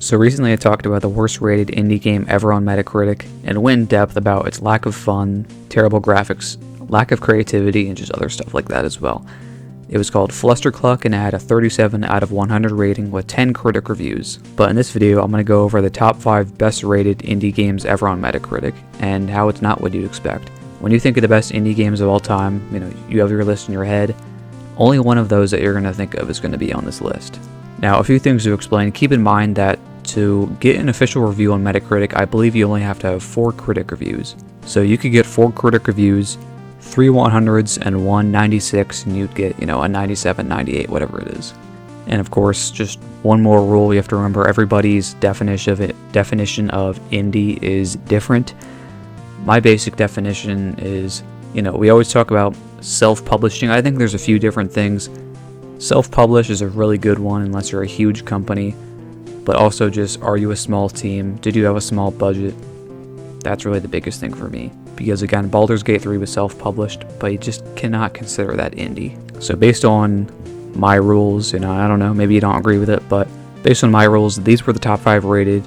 So recently I talked about the worst rated indie game ever on Metacritic, and went in depth about its lack of fun, terrible graphics, lack of creativity, and just other stuff like that as well. It was called Flustercluck and it had a 37 out of 100 rating with 10 critic reviews. But in this video, I'm going to go over the top 5 best rated indie games ever on Metacritic, and how it's not what you'd expect. When you think of the best indie games of all time, you have your list in your head. Only one of those that you're going to think of is going to be on this list. Now, a few things to explain. Keep in mind that to get an official review on Metacritic, I believe you only have to have 4 critic reviews. So you could get 4 critic reviews, 3 100s and 1 96, and you'd get, a 97, 98, whatever it is. And of course, just one more rule you have to remember: everybody's definition of indie is different. My basic definition is, we always talk about self-publishing. I think there's a few different things. Self-publish is a really good one unless you're a huge company. But also just, are you a small team? Did you have a small budget? That's really the biggest thing for me. Because again, Baldur's Gate 3 was self-published, but you just cannot consider that indie. So based on my rules, I don't know, maybe you don't agree with it, but based on my rules, these were the top 5 rated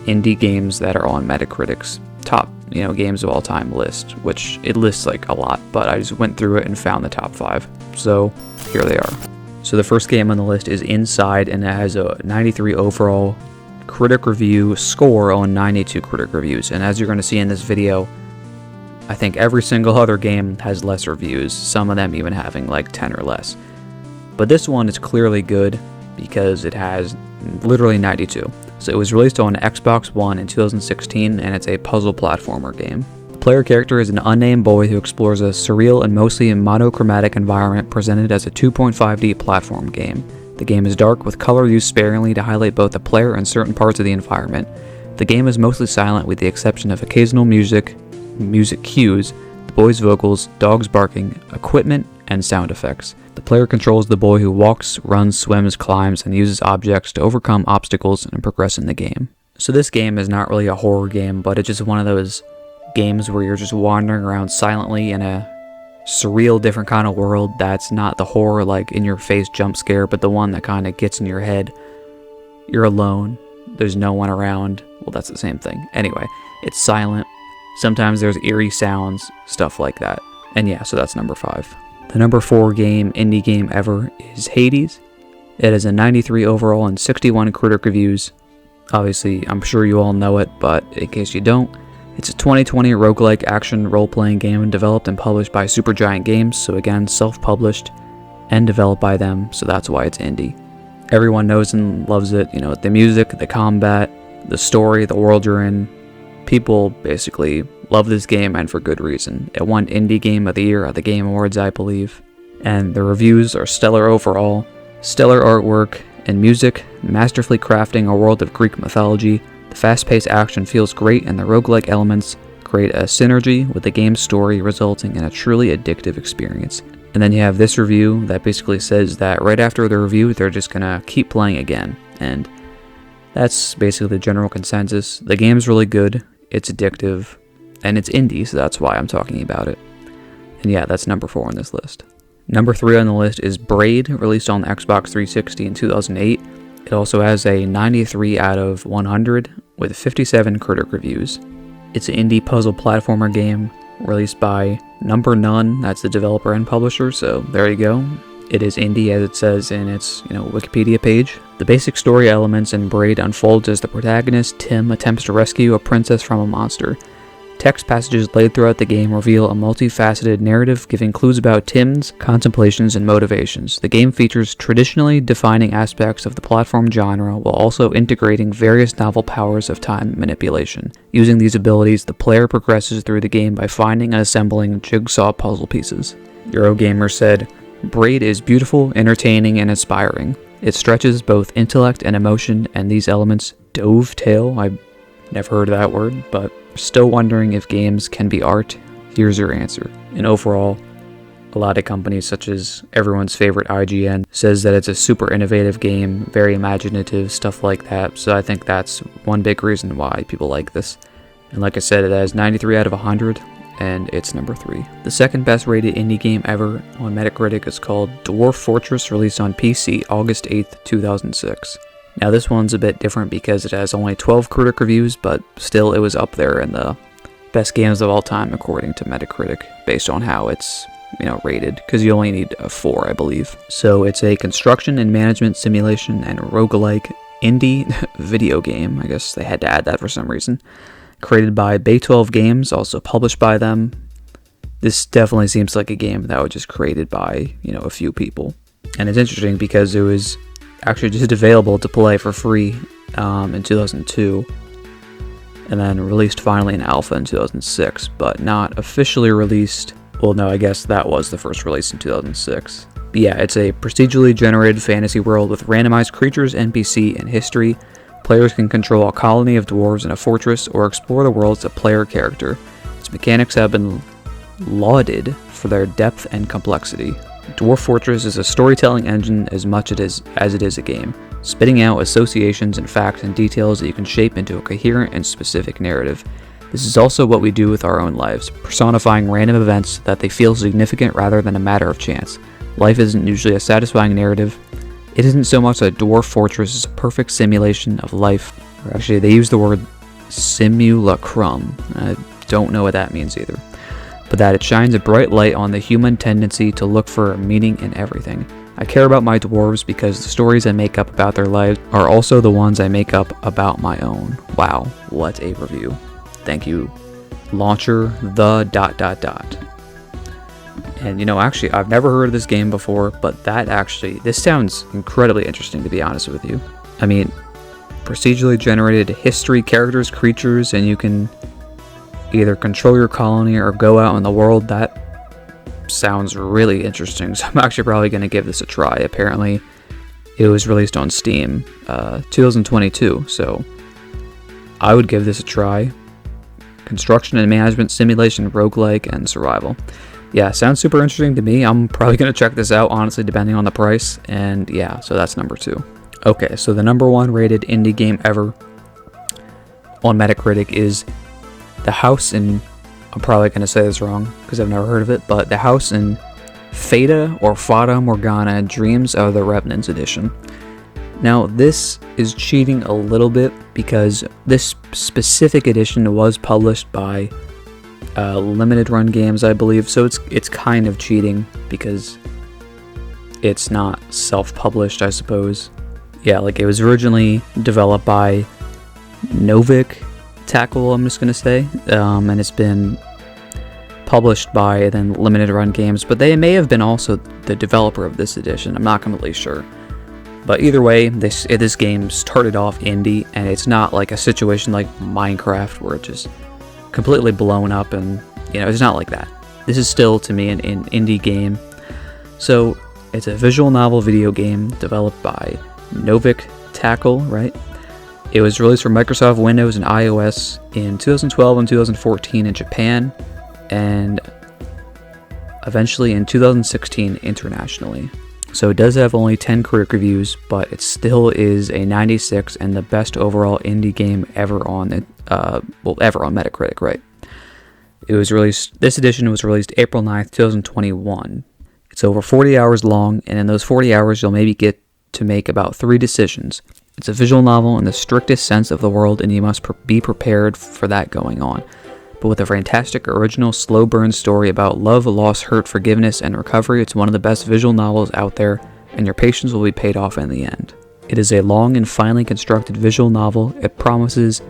indie games that are on Metacritic's top, games of all time list, which it lists like a lot, but I just went through it and found the top 5. So here they are. So the first game on the list is Inside, and it has a 93 overall critic review score on 92 critic reviews. And as you're going to see in this video, I think every single other game has less reviews, some of them even having like 10 or less. But this one is clearly good because it has literally 92. So it was released on Xbox One in 2016, and it's a puzzle platformer game. The player character is an unnamed boy who explores a surreal and mostly monochromatic environment presented as a 2.5D platform game. The game is dark, with color used sparingly to highlight both the player and certain parts of the environment. The game is mostly silent with the exception of occasional music cues, the boy's vocals, dogs barking, equipment, and sound effects. The player controls the boy who walks, runs, swims, climbs, and uses objects to overcome obstacles and progress in the game. So this game is not really a horror game, but it's just one of those games where you're just wandering around silently in a surreal, different kind of world that's not the horror, like in your face jump scare, but the one that kind of gets in your head. You're alone. There's no one around. Well, that's the same thing. Anyway, it's silent. Sometimes there's eerie sounds, stuff like that. And yeah, so that's number 5. The number 4 indie game ever is Hades. It has a 93 overall and 61 critic reviews. Obviously, I'm sure you all know it, but in case you don't, it's a 2020 roguelike action role-playing game developed and published by Supergiant Games, so again, self-published and developed by them, so that's why it's indie. Everyone knows and loves it, the music, the combat, the story, the world you're in. People basically love this game, and for good reason. It won Indie Game of the Year at the Game Awards, I believe. And the reviews are stellar overall. Stellar artwork and music, masterfully crafting a world of Greek mythology. The fast-paced action feels great, and the roguelike elements create a synergy with the game's story, resulting in a truly addictive experience. And then you have this review that basically says that right after the review, they're just gonna keep playing again. And that's basically the general consensus. The game's really good, it's addictive, and it's indie, so that's why I'm talking about it. And yeah, that's number 4 on this list. Number 3 on the list is Braid, released on the Xbox 360 in 2008. It also has a 93 out of 100 with 57 critic reviews. It's an indie puzzle platformer game released by Number None, that's the developer and publisher, so there you go. It is indie as it says in its, Wikipedia page. The basic story elements in Braid unfolds as the protagonist, Tim, attempts to rescue a princess from a monster. Text passages laid throughout the game reveal a multifaceted narrative giving clues about Tim's contemplations and motivations. The game features traditionally defining aspects of the platform genre while also integrating various novel powers of time manipulation. Using these abilities, the player progresses through the game by finding and assembling jigsaw puzzle pieces. Eurogamer said, "Braid is beautiful, entertaining, and inspiring. It stretches both intellect and emotion, and these elements dovetail." I never heard of that word, but still wondering if games can be art? Here's your answer. And overall, a lot of companies such as everyone's favorite IGN says that it's a super innovative game, very imaginative, stuff like that. So I think that's one big reason why people like this. And like I said, it has 93 out of 100, and it's number 3. The second best rated indie game ever on Metacritic is called Dwarf Fortress, released on PC August 8th, 2006. Now this one's a bit different because it has only 12 critic reviews, but still it was up there in the best games of all time according to Metacritic, based on how it's, rated, because you only need a 4, I believe. So it's a construction and management simulation and roguelike indie video game. I guess they had to add that for some reason. Created by Bay 12 Games, also published by them. This definitely seems like a game that was just created by, a few people. And it's interesting because it was actually just available to play for free in 2002, and then released finally in alpha in 2006, but not officially released. Well, no, I guess that was the first release in 2006. But yeah, it's a procedurally generated fantasy world with randomized creatures, NPC, and history. Players can control a colony of dwarves in a fortress or explore the world as a player character. Its mechanics have been lauded for their depth and complexity. Dwarf Fortress is a storytelling engine as much as it is a game, spitting out associations and facts and details that you can shape into a coherent and specific narrative. This is also what we do with our own lives, personifying random events so that they feel significant rather than a matter of chance. Life isn't usually a satisfying narrative. It isn't so much that Dwarf Fortress is a perfect simulation of life. Or actually, they use the word simulacrum. I don't know what that means either. But that it shines a bright light on the human tendency to look for meaning in everything. I care about my dwarves because the stories I make up about their lives are also the ones I make up about my own. Wow, what a review. Thank you, launcher the ... And actually, I've never heard of this game before, but this sounds incredibly interesting, to be honest with you. I mean, procedurally generated history, characters, creatures, and you can either control your colony or go out in the world. That sounds really interesting, so I'm actually probably going to give this a try. Apparently, it was released on Steam 2022, so I would give this a try. Construction and management simulation, roguelike, and survival. Yeah, sounds super interesting to me. I'm probably going to check this out, honestly, depending on the price. And yeah, so that's number 2. Okay, so the number 1 rated indie game ever on Metacritic is The House in... I'm probably going to say this wrong because I've never heard of it, but The House in Fata Morgana Dreams of the Revenants Edition. Now, this is cheating a little bit because this specific edition was published by limited run games, I believe, so it's kind of cheating because it's not self-published, I suppose. Yeah, like it was originally developed by Novik Tackle, I'm just gonna say, and it's been published by then limited run games, but they may have been also the developer of this edition. I'm not completely sure. But either way, this game started off indie, and it's not like a situation like Minecraft where it just completely blown up, and it's not like that. This is still, to me, an indie game. So it's a visual novel video game developed by Novik Tackle, right? It was released for Microsoft Windows and iOS in 2012 and 2014 in Japan, and eventually in 2016 internationally. So it does have only 10 critic reviews, but it still is a 96 and the best overall indie game ever on ever on Metacritic, right? This edition was released April 9th, 2021. It's over 40 hours long, and in those 40 hours you'll maybe get to make about 3 decisions. It's a visual novel in the strictest sense of the word, and you must be prepared for that going on. But with a fantastic, original, slow burn story about love, loss, hurt, forgiveness, and recovery, it's one of the best visual novels out there, and your patience will be paid off in the end. It is a long and finely constructed visual novel. It promises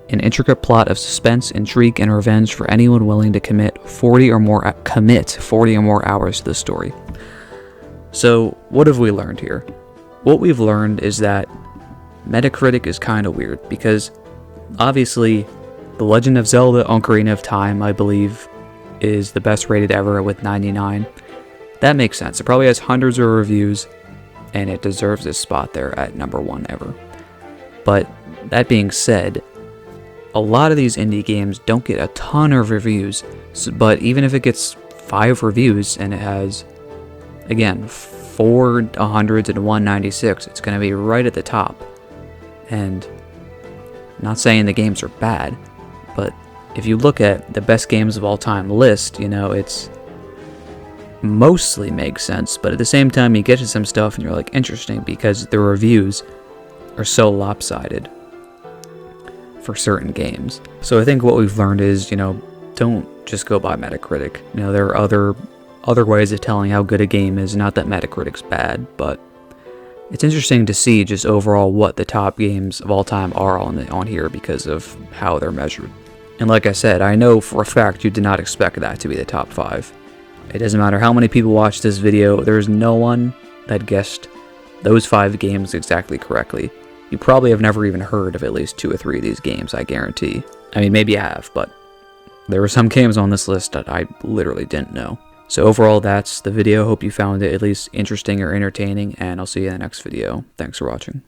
an intricate plot of suspense, intrigue, and revenge for anyone willing to commit 40 or more hours to the story. So, what have we learned here? What we've learned is that Metacritic is kind of weird, because obviously The Legend of Zelda Ocarina of Time, I believe, is the best rated ever with 99. That makes sense. It probably has hundreds of reviews, and it deserves its spot there at number 1 ever. But that being said, a lot of these indie games don't get a ton of reviews, but even if it gets 5 reviews and it has, again, 4 100s and 196, it's going to be right at the top. And I'm not saying the games are bad, but if you look at the best games of all time list, it's mostly makes sense, but at the same time you get to some stuff and you're like, interesting, because the reviews are so lopsided for certain games. So I think what we've learned is, don't just go by Metacritic. There are other ways of telling how good a game is. Not that Metacritic's bad, but it's interesting to see just overall what the top games of all time are on here because of how they're measured. And like I said, I know for a fact you did not expect that to be the top 5. It doesn't matter how many people watch this video, there's no one that guessed those 5 games exactly correctly. You probably have never even heard of at least 2 or 3 of these games, I guarantee. I mean, maybe you have, but there were some games on this list that I literally didn't know. So overall, that's the video. Hope you found it at least interesting or entertaining, and I'll see you in the next video. Thanks for watching.